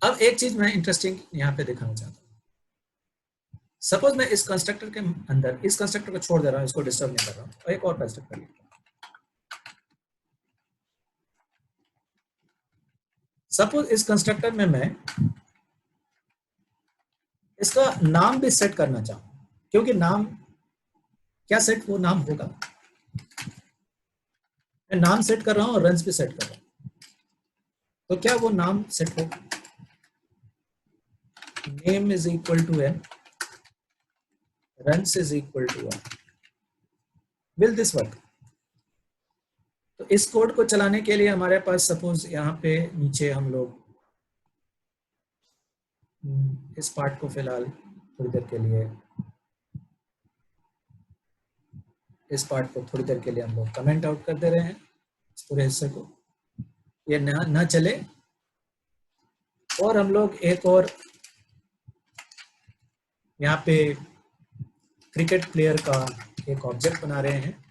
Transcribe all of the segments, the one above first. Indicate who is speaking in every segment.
Speaker 1: अब एक चीज मैं इंटरेस्टिंग यहाँ पे दिखाना चाहता हूँ। सपोज मैं इस कंस्ट्रक्टर के अंदर इस कंस्ट्रक्टर को छोड़ दे रहा हूँ, इसको डिस्टर्ब नहीं कर रहा हूँ, और एक और कंस्ट्रक्टर लिखता हूँ। सपोज इस कंस्ट्रक्टर में मैं इसका नाम भी सेट करना चाहूँ, क्योंकि नाम क्या सेट वो नाम होगा। मैं नाम सेट कर रहा हूँ और रंस भी सेट कर रहा हूँ, तो क्या वो नाम सेट होगा? Name is equal to n, runs is equal to 1. Will this work? तो इस कोड को चलाने के लिए हमारे पास सपोज यहाँ पे नीचे हम लोग इस पार्ट को फिलहाल थोड़ी देर के लिए हम लोग कमेंट आउट कर दे रहे हैं, इस पूरे हिस्से को, ये ना चले। और हम लोग एक और यहाँ पे क्रिकेट प्लेयर का एक ऑब्जेक्ट बना रहे हैं,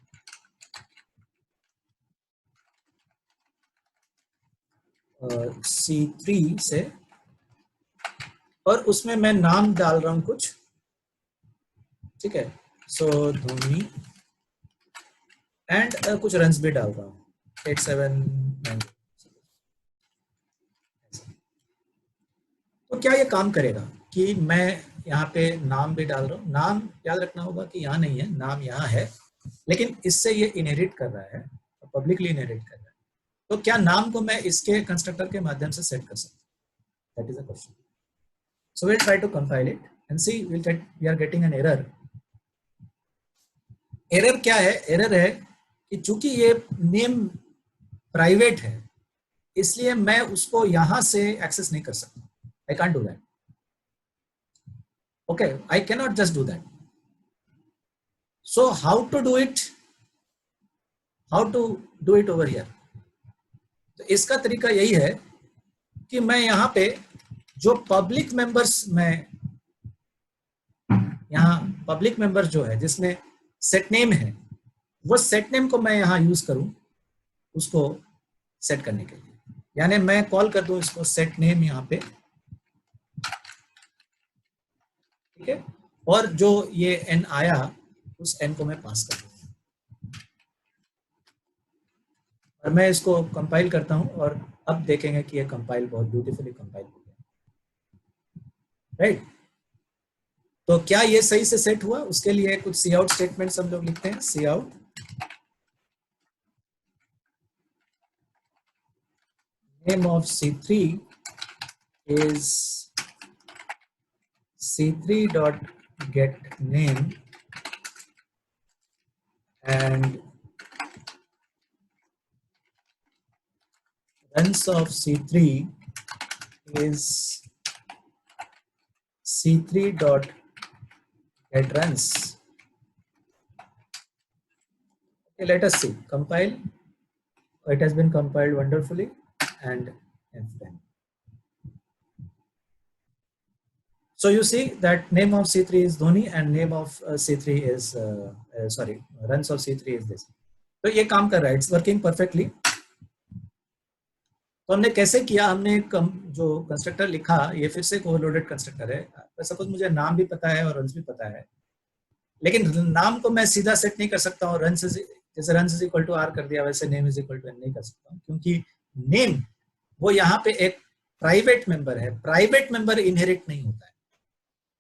Speaker 1: C3 से, और उसमें मैं नाम डाल रहा हूँ कुछ, ठीक है, सो धोनी, एंड कुछ रन्स भी डाल रहा हूँ 879। तो क्या ये काम करेगा कि मैं यहाँ पे नाम भी डाल रहा हूँ, नाम याद रखना होगा कि यहाँ नहीं है, नाम यहाँ है, लेकिन इससे ये इनहेरिट कर रहा है, पब्लिकली इनहेरिट कर रहा है। तो क्या नाम को मैं इसके कंस्ट्रक्टर के माध्यम से सेट कर सकता हूँ? That is a question. So we'll try to compile it and see we are getting an error. Error क्या है? एरर है कि चूंकि ये नेम प्राइवेट है, इसलिए मैं उसको यहां से एक्सेस नहीं कर सकता। I can't do that. Okay, I cannot just do that. So how to do it? How to do it over here? तो इसका तरीका यही है कि मैं यहाँ पे जो पब्लिक मेंबर्स, मैं यहाँ पब्लिक मेंबर्स जो है जिसमें सेट नेम है, वो सेट नेम को मैं यहाँ यूज करूं उसको सेट करने के लिए। यानी मैं कॉल कर दूं इसको सेट नेम यहाँ पे, ठीक है, और जो ये n आया उस n को मैं पास कर दूं, और मैं इसको कंपाइल करता हूं, और अब देखेंगे कि ये कंपाइल बहुत ब्यूटीफुली कंपाइल हो गया, राइट। तो क्या ये सही से सेट हुआ? उसके लिए कुछ सी आउट स्टेटमेंट्स हम लोग लिखते हैं। सी out name of C3 is C3 dot get name, and runs of C3 is C3 dot get runs. Okay, let us see. Compile. It has been compiled wonderfully, and F10. So you see that name of C3 is Dhoni and name of C3 is runs of C3 is this. तो ये काम कर रहा है, it's working perfectly. तो हमने कैसे किया? हमने जो कंस्ट्रक्टर लिखा, ये फिर से एक ओवरलोडेड कंस्ट्रक्टर है। सपोज मुझे नाम भी पता है और रन्स भी पता है, लेकिन नाम को मैं सीधा सेट नहीं कर सकता हूँ। रन्स जैसे runs is equal to R कर दिया, वैसे name is equal to N नहीं कर सकता हूँ, क्योंकि नेम वो यहाँ पे एक प्राइवेट मेंबर है। प्राइवेट मेंबर इनहेरिट नहीं होता है।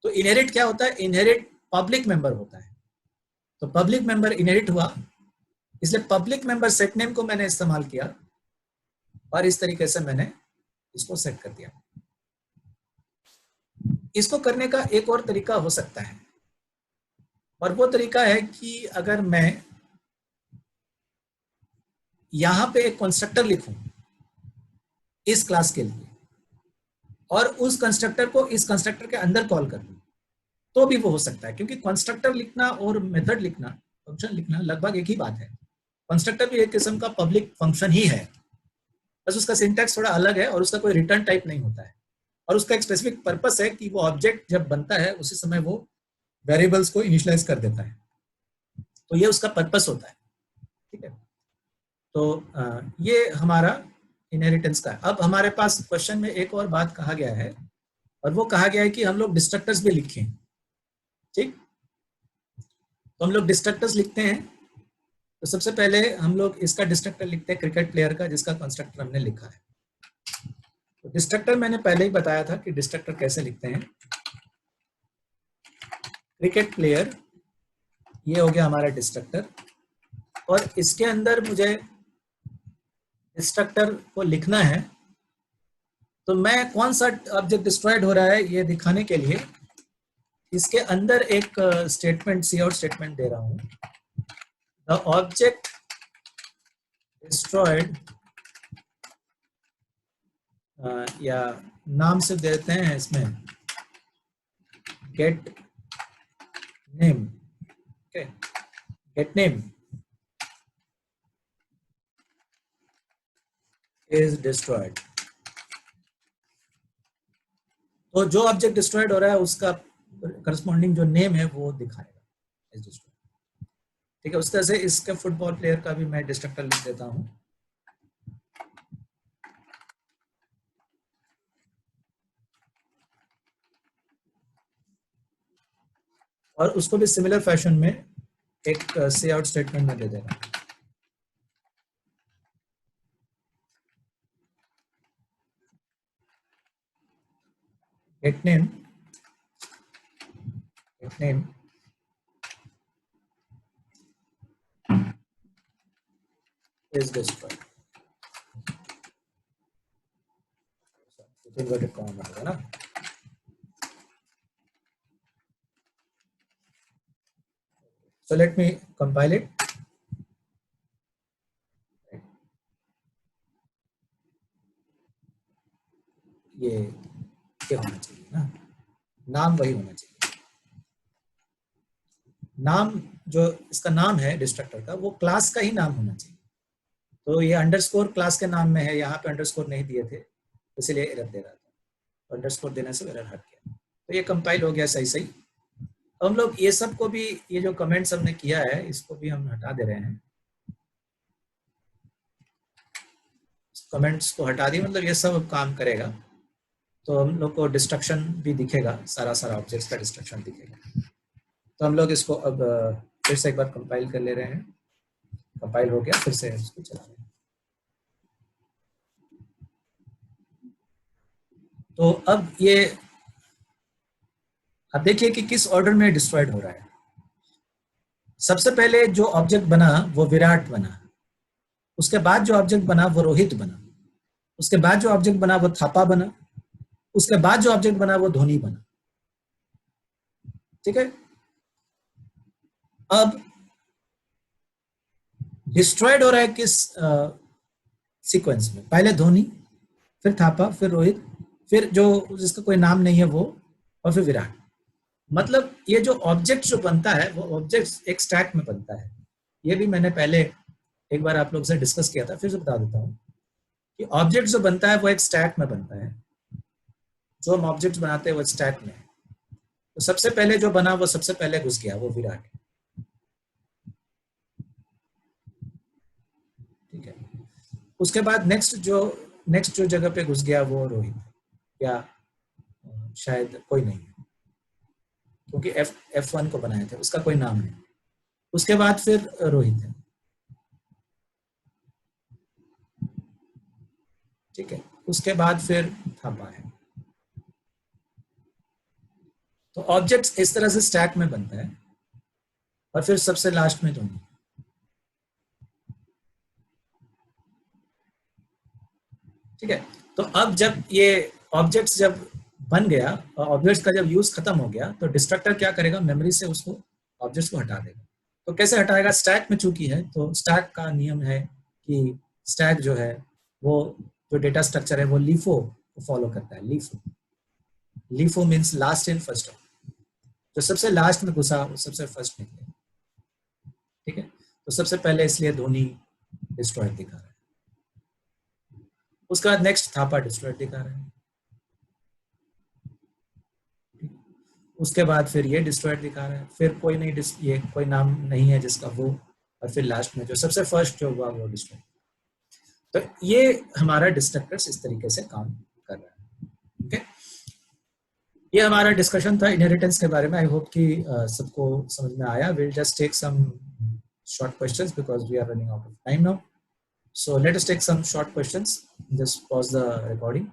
Speaker 1: तो इनहेरिट क्या होता है? इनहेरिट पब्लिक मेंबर होता है। तो पब्लिक मेंबर इनहेरिट हुआ, इसलिए पब्लिक मेंबर सेट नेम को मैंने इस्तेमाल किया, और इस तरीके से मैंने इसको सेट कर दिया। इसको करने का एक और तरीका हो सकता है, और वो तरीका है कि अगर मैं यहां पे एक कंस्ट्रक्टर लिखूं इस क्लास के लिए, और उस कंस्ट्रक्टर को इस कंस्ट्रक्टर के अंदर कॉल कर दूं, तो भी वो हो सकता है, क्योंकि कंस्ट्रक्टर लिखना और मेथड लिखना, फंक्शन लिखना लगभग एक ही बात है। कंस्ट्रक्टर भी एक किस्म का पब्लिक फंक्शन ही है, बस उसका सिंटैक्स थोड़ा अलग है, और उसका कोई रिटर्न टाइप नहीं होता है, और उसका एक स्पेसिफिक पर्पस है कि वो ऑब्जेक्ट जब बनता है उसी समय वो वेरिएबल्स को इनिशियलाइज कर देता है। तो ये उसका पर्पस होता है, ठीक है। तो ये हमारा इनहेरिटेंस का। अब हमारे पास क्वेश्चन में एक और बात कहा गया है, और वो कहा गया है कि हम लोग डिस्ट्रक्टर्स भी लिखें। ठीक, तो हम लोग डिस्ट्रक्टर्स लिखते हैं। तो सबसे पहले हम लोग इसका डिस्ट्रक्टर लिखते हैं क्रिकेट प्लेयर का, जिसका कंस्ट्रक्टर हमने लिखा है। तो डिस्ट्रक्टर मैंने पहले ही बताया था कि डिस्ट्रक्टर कैसे लिखते हैं। क्रिकेट प्लेयर, ये हो गया हमारा डिस्ट्रक्टर, और इसके अंदर मुझे डिस्ट्रक्टर को लिखना है। तो मैं कौन सा ऑब्जेक्ट डिस्ट्रॉयड हो रहा है ये दिखाने के लिए इसके अंदर एक स्टेटमेंट, सी आउट स्टेटमेंट दे रहा हूं। द ऑब्जेक्ट डिस्ट्रॉयड, या नाम से देते हैं इसमें gate name. Okay, gate name is destroyed. तो जो ऑब्जेक्ट डिस्ट्रॉयड हो रहा है उसका करस्पॉन्डिंग जो नेम है वो दिखाएगा इज डिस्ट्रॉयड। ठीक है, उस तरह से इसके फुटबॉल प्लेयर का भी मैं डिस्ट्रक्टर लिख देता हूं। और उसको भी सिमिलर फैशन में एक से आउट स्टेटमेंट में दे देगा। Gate name is destroyed। Inverted comma है ना। So let me compile it। ये होना चाहिए ना, नाम वही होना चाहिए। नाम जो इसका नाम है डिस्ट्रक्टर का, वो क्लास का ही नाम होना चाहिए। तो ये अंडरस्कोर क्लास के नाम में है, यहाँ पे अंडरस्कोर नहीं दिए थे, इसीलिए एरर दे रहा था। अंडरस्कोर देने से एरर हट गया। तो ये कंपाइल हो गया सही सही। हम लोग ये सब को भी, ये जो कमेंट्स हमने किया है इसको भी हम हटा दे रहे हैं। कमेंट्स को हटा दिए, मतलब ये सब काम करेगा। तो हम लोग को डिस्ट्रक्शन भी दिखेगा, सारा ऑब्जेक्ट्स का डिस्ट्रक्शन दिखेगा। तो हम लोग इसको अब फिर से एक बार कंपाइल कर ले रहे हैं। कंपाइल हो गया, फिर से इसको चला रहे हैं। तो अब ये अब देखिए कि किस ऑर्डर में डिस्ट्रॉयड हो रहा है। सबसे पहले जो ऑब्जेक्ट बना वो विराट बना, उसके बाद जो ऑब्जेक्ट बना वो रोहित बना, उसके बाद जो ऑब्जेक्ट बना वो थापा बना, उसके बाद जो ऑब्जेक्ट बना वो धोनी बना। ठीक है, अब डिस्ट्रॉयड हो रहा है किस सीक्वेंस में? पहले धोनी, फिर थापा, फिर रोहित, फिर जो जिसका कोई नाम नहीं है वो, और फिर विराट। मतलब ये जो ऑब्जेक्ट जो बनता है वो ऑब्जेक्ट एक स्टैक में बनता है। ये भी मैंने पहले एक बार आप लोग से डिस्कस किया था, फिर से बता देता हूँ कि ऑब्जेक्ट जो बनता है वो एक स्टैक में बनता है। जो हम ऑब्जेक्ट बनाते हैं वो स्टैक में। तो सबसे पहले जो बना वो सबसे पहले घुस गया, वो विराट। ठीक है, उसके बाद नेक्स्ट जो जगह पे घुस गया वो रोहित, या शायद कोई नहीं है, क्योंकि F1 को बनाए थे, उसका कोई नाम नहीं। उसके बाद फिर रोहित है। ठीक है, उसके बाद फिर थापा है। तो ऑब्जेक्ट्स इस तरह से स्टैक में बनता है, और फिर सबसे लास्ट में धोनी। ठीक है, तो अब जब ये ऑब्जेक्ट्स जब बन गया और ऑब्जेक्ट्स का जब यूज खत्म हो गया, तो डिस्ट्रक्टर क्या करेगा, मेमोरी से उसको ऑब्जेक्ट्स को हटा देगा। तो कैसे हटाएगा? स्टैक में चूंकि है, तो स्टैक का नियम है कि स्टैक जो है वो जो डेटा स्ट्रक्चर है वो लीफो को फॉलो करता है। LIFO means last in first out. जो सबसे लास्ट में घुसा वो सबसे फर्स्ट निकले। ठीक है, तो सबसे पहले इसलिए धोनी डिस्ट्रॉयड दिखा रहा है, उसके बाद नेक्स्ट थापा डिस्ट्रॉयड दिखा रहा है, उसके बाद फिर ये डिस्ट्रॉयड दिखा रहा है, फिर कोई नहीं, ये कोई नाम नहीं है जिसका वो, और फिर लास्ट में जो सबसे फर्स्ट जो हुआ वो डिस्ट्रॉयड। तो ये हमारा डिस्ट्रक्टर्स इस तरीके से काम कर रहा है. ओके, ये हमारा डिस्कशन था इनहेरिटेंस के बारे में. आई होप कि सबको समझ में आया. Will just take some short questions because we are running out of time now. So let us take some short questions. Just pause the recording.